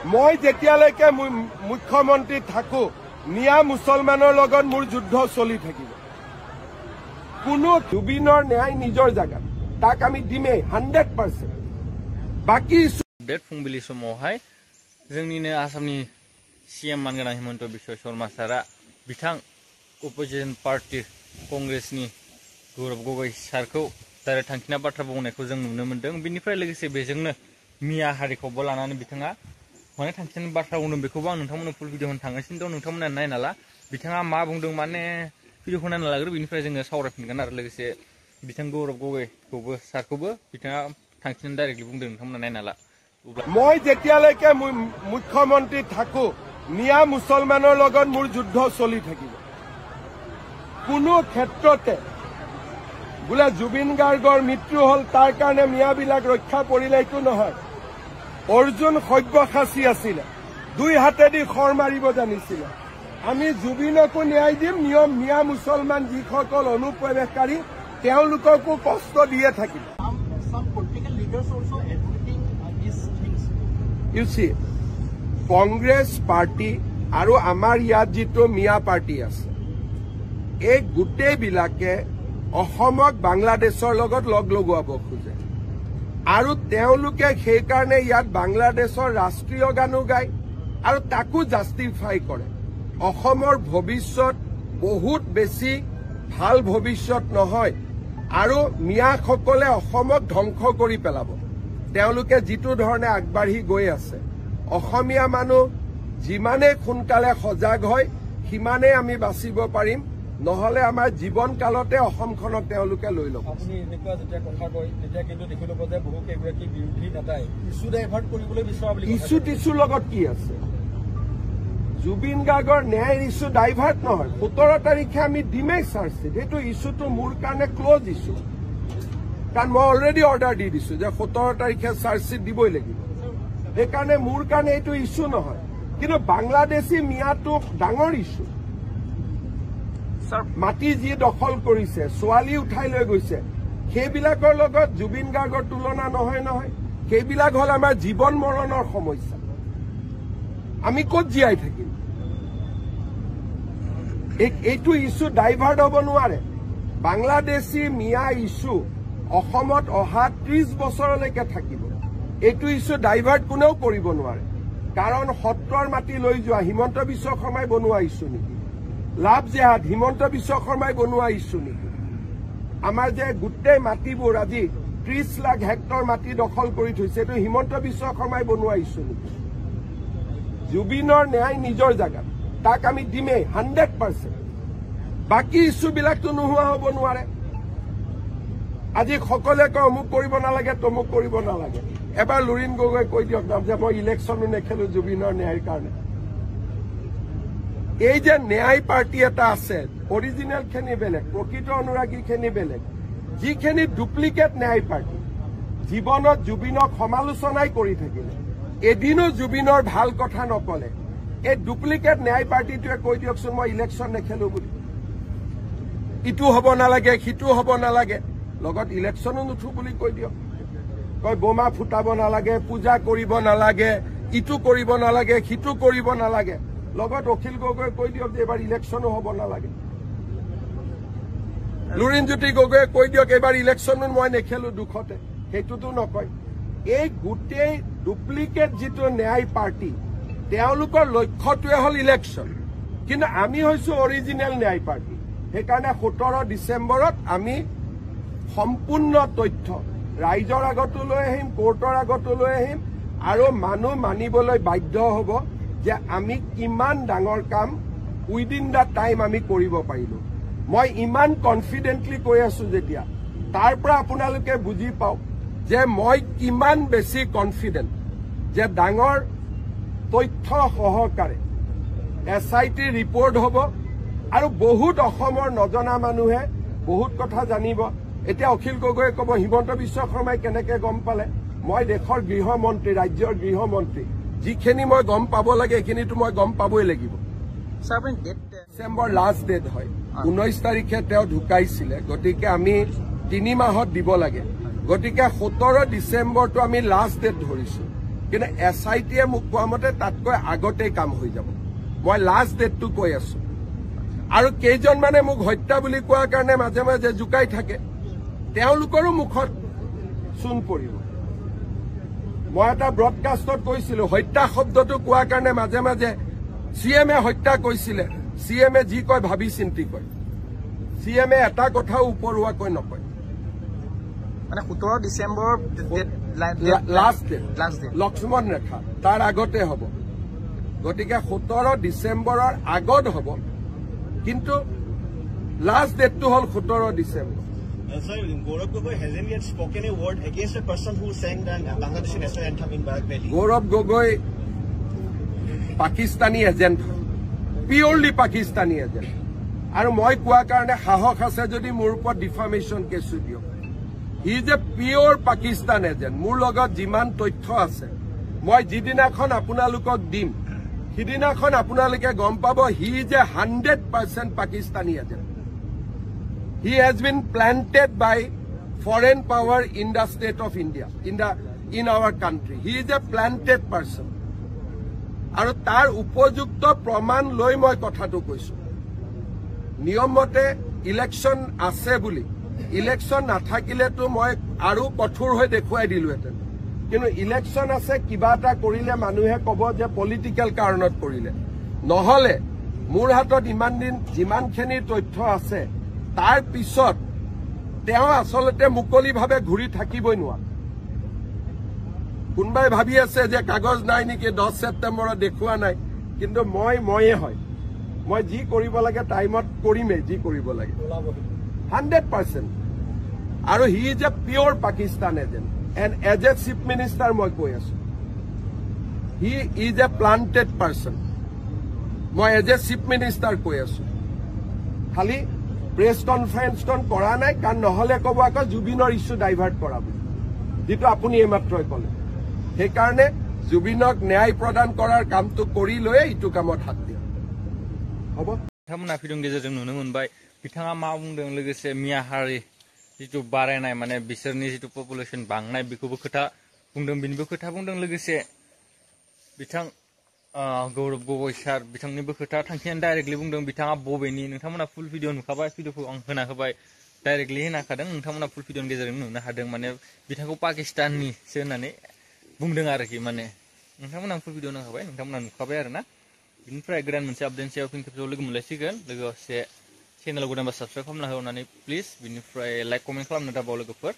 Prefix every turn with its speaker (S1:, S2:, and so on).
S1: মই যেতিয়ালৈকে মুখ্যমন্ত্ৰী থাকো মিয়া মুছলমানৰ লগত মোৰ যুদ্ধ চলি থাকিব। কোনো জুবিনৰ ন্যায় নিজৰ জায়গাত তাক আমি দিমেই 100%। বাকি
S2: अपडेट फुंबिलि समावहाय जोंनिनो आसामनि सीएम मानगोनां हिमन्त बिश्व शर्मा सारा बिथां अपोजिशन पार्टी कंग्रेसनि गौरव गगৈ सारखौ डाइरेक्ट थांखिना बाथ्रा बुंनायखौ जों नुनो मोनदों। बिनिफ्राय लोगोसे बेजोंनो मिया हारिखौबो लानानै बिथाङा माने थांखिनानै बाथ्रा बुंदों। बेखौबो आं नोंथांमोननो फुल भिडिअ होनो थांगासिनो दं। नोंथांमोना नायना ला बिथाङा मा बुंदों माने भिडिअखौ नायना लाग्रो, बिनिफ्राय जोङो सावरायफिनगोन आरो लोगोसे बिथां गौरव गगৈखौबो सारखौबो बिथाङा थांखिनानै डाइरेक्टलि बुंदों। नोंथांमोना नायना ला।
S1: মই যেতিয়ালৈকে মুখ্যমন্ত্ৰী থাকো মিয়া মুছলমানৰ লগত মোৰ যুদ্ধ চলি থাকিব। কোনো ক্ষেত্ৰতে বোলে জুবিন গাৰ্গৰ মৃত্যু হল তাৰ কাৰণে মিয়াবিলাক ৰক্ষা পৰিলে এইটো নহয়। অৰ্জুন সব্যসাচী আছিলে, 2 হাতেদি খৰ মাৰিব জানিছিলে। আমি জুবিনকো ন্যায় দিম, নিয়ম মিয়া মুছলমান যিসকল অনুপ্ৰৱেশকাৰী তেওঁলোককো কষ্ট দিয়ে থাকিব। You see, Congress party আৰু আমাৰ ইয়াত যিটো মিয়া পাৰ্টি আছে এই গোটেইবিলাকে অসমক বাংলাদেশৰ লগত লগ লগোৱাব খোজে আৰু তেওঁলোকে সেইকাৰণে ইয়াত বাংলাদেশৰ ৰাষ্ট্ৰীয় গানো গায় আৰু তাকো জাষ্টিফাই কৰে। অসমৰ ভৱিষ্যত বহুত বেছি ভাল ভৱিষ্যত নহয় আৰু মিয়াসকলে অসমক ধ্বংস কৰি পেলাব। তেওঁলোকে যিটো ধৰণে আগবাঢ়ি গৈ আছে, অসমীয়া মানুহ যিমানে সোনকালে সজাগ হয় সিমানে আমি বাচিব পাৰিম, নহলে আমাৰ জীৱন কালতে অসমখনক তেওঁলোকে লৈ ল'ব।
S3: আপুনি এনেকুৱা যেতিয়া কথা কয় তেতিয়া কিন্তু দেখিব যে বহু কেইগৰাকী বিৰোধী নেতাই ইছ্যু ডাইভাৰ্ট কৰিবলৈ বিচৰা বুলি
S1: ইছ্যু টিছ্যুৰ লগত কি আছে? জুবিন গাৰ্গৰ ন্যায় ইছ্যু ডাইভাৰ্ট নহয়। 17 তাৰিখে আমি দিমেই চাৰ্জশ্বিট। এইটো ইছ্যুটো মোৰ কাৰণে ক্লজ ইছ্যু, কাৰণ মই অলৰেডি অৰ্ডাৰ দি দিছো যে 17 তাৰিখে চাৰ্জশ্বিট দিবই লাগিব। সেইকাৰণে মোৰ কাৰণে এইটো ইছ্যু নহয়, কিন্তু বাংলাদেশী মিয়াটো ডাঙৰ ইছ্যু। মাটি যি দখল কৰিছে, ছোৱালী উঠাই লৈ গৈছে, সেইবিলাকৰ লগত জুবিন গাৰ্গৰ তুলনা নহয় নহয়। সেইবিলাক হল আমাৰ জীৱন মৰণৰ সমস্যা। আমি ক'ত জীয়াই থাকিম? এইটো ইছ্যু ডাইভাৰ্ট হ'ব নোৱাৰে। বাংলাদেশী মিয়া ইছ্যু অসমত অহা 30 বছৰলৈকে থাকিব। এইটো ইছ্যু ডাইভাৰ্ট কোনেও কৰিব নোৱাৰে, কাৰণ সত্ৰৰ মাটি লৈ যোৱা হিমন্ত বিশ্ব শৰ্মাই বনোৱা ইছ্যু নেকি? লাভ জেহাদ হিমন্ত বিশ্ব শৰ্মাই বনোৱা ইছ্যু নেকি? আমাৰ যে গোটেই মাটিবোৰ আজি 30 লাখ হেক্টৰ মাটি দখল কৰি থৈছে, এইটো হিমন্ত বিশ্ব শৰ্মাই বনোৱা ইছ্যু নেকি? জুবিনৰ ন্যায় নিজৰ জায়গাত তাক আমি দিমেই 100%। বাকি ইছ্যুবিলাকতো নোহোৱা হ'ব নোৱাৰে। আজি সকলোৱে কয় অমুক কৰিব নালাগে, তমুক কৰিব নালাগে। এবাৰ লুৰিণ গগৈ কৈ দিয়ক না যে মই ইলেকশ্যনো নেখেলো জুবিনৰ ন্যায়ৰ কাৰণে। এই যে ন্যায় পাৰ্টি এটা আছে, অৰিজিনেল খিনি বেলেগ, প্ৰকৃত অনুৰাগী খিনি বেলেগ। যিখিনি ডুপ্লিকেট ন্যায় পাৰ্টি জীৱনত জুবিনক সমালোচনাই কৰি থাকিলে, এদিনো জুবিনৰ ভাল কথা নকলে। এই ডুপ্লিকেট ন্যায় পাৰ্টিটোৱে কৈ দিয়কচোন মই ইলেকশ্যন নেখেলো বুলি। ইটো হ'ব নালাগে, সিটো হ'ব নালাগে, লগত ইলেকশ্যনো নুঠো বুলি কৈ দিয়ক। কয় বোমা ফুটাব নালাগে, পূজা কৰিব নালাগে, ইটো কৰিব নালাগে, সিটো কৰিব নালাগে, লগত অখিল গগৈ কৈ দিয়ক যে এবাৰ ইলেকশ্যনো হ'ব নালাগে। লুৰিণজ্যোতি গগৈয়ে কৈ দিয়ক এবাৰ ইলেকশ্যনো মই নেখেলো দুখতে, সেইটোতো নকয়। এই গোটেই ডুপ্লিকেট যিটো ন্যায় পাৰ্টি, তেওঁলোকৰ লক্ষ্যটোৱে হল ইলেকশ্যন, কিন্তু আমি হৈছো অৰিজিনেল ন্যায় পাৰ্টি। সেইকাৰণে 17 ডিচেম্বৰত আমি সম্পূৰ্ণ তথ্য ৰাইজৰ আগতো লৈ আহিম, কোৰ্টৰ আগতো লৈ আহিম, আৰু মানুহ মানিবলৈ বাধ্য হ'ব যে আমি কিমান ডাঙৰ কাম উইদিন দ্য টাইম আমি কৰিব পাৰিলো। মই ইমান কনফিডেণ্টলি কৈ আছো যেতিয়া, তাৰ পৰা আপোনালোকে বুজি পাওক যে মই কিমান বেছি কনফিডেণ্ট যে ডাঙৰ তথ্য সহকাৰে SIT ৰিপৰ্ট হ'ব আৰু বহুত অসমৰ নজনা মানুহে বহুত কথা জানিব। এতিয়া অখিল গগৈয়ে ক'ব হিমন্ত বিশ্ব শৰ্মাই কেনেকে গম পালে? মই দেশৰ গৃহমন্ত্ৰী, ৰাজ্যৰ গৃহমন্ত্ৰী, যিখিনি মই গম পাব লাগে এইখিনিতো মই গম পাবই লাগিব। ডিচেম্বৰ লাষ্ট ডেট হয়, 19 তাৰিখে তেওঁ ঢুকাইছিলে, গতিকে আমি 3 মাহত দিব লাগে। গতিকে 17 ডিচেম্বৰটো আমি লাষ্ট ডেট ধৰিছো। কিন্তু SIT-য়ে মোক কোৱা মতে তাতকৈ আগতেই কাম হৈ যাব মই লাষ্ট ডেটটো কৈ আছো আৰু কেইজন মানে মোক হত্যা বুলি কোৱাৰ কাৰণে মাজে মাজে জুকাই থাকে তেওঁলোকৰো মুখত চুন পৰিব মই এটা ব্ৰডকাষ্টত কৈছিলো হত্যা শব্দটো কোৱাৰ কাৰণে মাজে মাজে CM-এ হত্যা কৈছিলে CM-এ যি কয় ভাবি চিন্তি কয় CM-এ এটা কথাও উপৰুৱাকৈ নকয়
S4: মানে 17 ডিসেম্বৰ
S1: লাষ্ট ডেট লক্ষ্মণ ৰেখা তাৰ আগতে হ'ব গতিকে 17 ডিসেম্বৰৰ আগত হ'ব কিন্তু লাষ্ট ডেটটো হ'ল 17 December
S5: Sir, Gaurav Gogoi hasn't yet spoken a word against a person who sang the Bangladeshi national anthem in Barak Valley.
S1: Gaurav Gogoi, Pakistani agent, purely Pakistani agent. And moi koa karone sahok ase jodi mur upor defamation case dio. He is a pure Pakistan agent. Mur logot jiman tothyo ase. Moi jidinakhon apunalukok dim. Hidinakhon apunaluke gom pabo he is a 100% Pakistani agent. He has been planted by foreign power in the state of India, in our country. He is a planted person. Aru tar upojukto praman loi moi kotha to koisu. Niyom mote election ase buli. Election nathakile to moi aru kothur hoi dekhuai dilu eten. Kinu election ase kiba eta korile manuhe kobo je political karonot korile. Nohole mur hatot iman din jiman kheni tothyo ase তাৰ পিছত তেওঁ আসলতে মুকলিভাৱে ঘূৰি থাকিবই নোৱাৰ কোনবাই ভাবি আছে যে কাগজ নাই নেকি 10 সেপ্টেম্বৰত দেখুৱা নাই কিন্তু ময়ে হয় মই যি কৰিব লাগে টাইমত কৰিমে যি কৰিব লাগে 100% আৰু he is a pure Pakistan agent and as a chief minister মই কৈ আছো he is a planted person মই এজ এ চিফ মিনিষ্টাৰ কৈ আছো খালি প্ৰেছ কনফাৰেন্সখন কৰা নাই কাৰণ নহলে ক'ব আকৌ জুবিনৰ ইস্যু ডাইভাৰ্ট কৰা বুলি যেটো আপুনি এইমাত্ৰই ক'লে সেই কাৰণে জুবিনক ন্যায় প্ৰদান কৰাৰ কামটো কৰি লৈ ইটো কামত হাত দিয়া হ'ব
S2: बिथांमोना भिडिअनि गेजेरजों नुनो मोनबाय बिथाङा मा बुंदों लोगोसे मिया हारि जितु बारायनाय माने बिसोरनि जितु पपुलेशन बांनाय बेखौबो खोथा बुंदों बिनिबो खोथा बुंदों लोगोसे बिथां गौरव गगৈ सार बिथांनिबो खोथा थांखियानो डाइरेक्टलि बुंदों बिथाङा बबेनि नोंथांमोना फुल भिडिअ नुखाबाय भिडिअखौ आं होना होबाय डाइरेक्टलि होनाखादों नोंथांमोना फुल भिडिअनि गेजेरजों नुनो हादों माने बिथांखौ पाकिस्ताननिसो होननानै बुंदों आरोखि माने नोंथांमोना फुल भिडिअ नायखाबाय नोंथांमोना नुखाबाय आरोना बिनिफ्राय गोदान मोनसे आपडेट सायाव फिन खेबसेबाव लोगो मोनलायसिगोन लोगोसे चेनेलाव गोदानबा साबस्क्राइब खालामना होनानै प्लिज बिनिफ्राय लाइक कमेन्ट खालामनो दाबाव लोगोफोर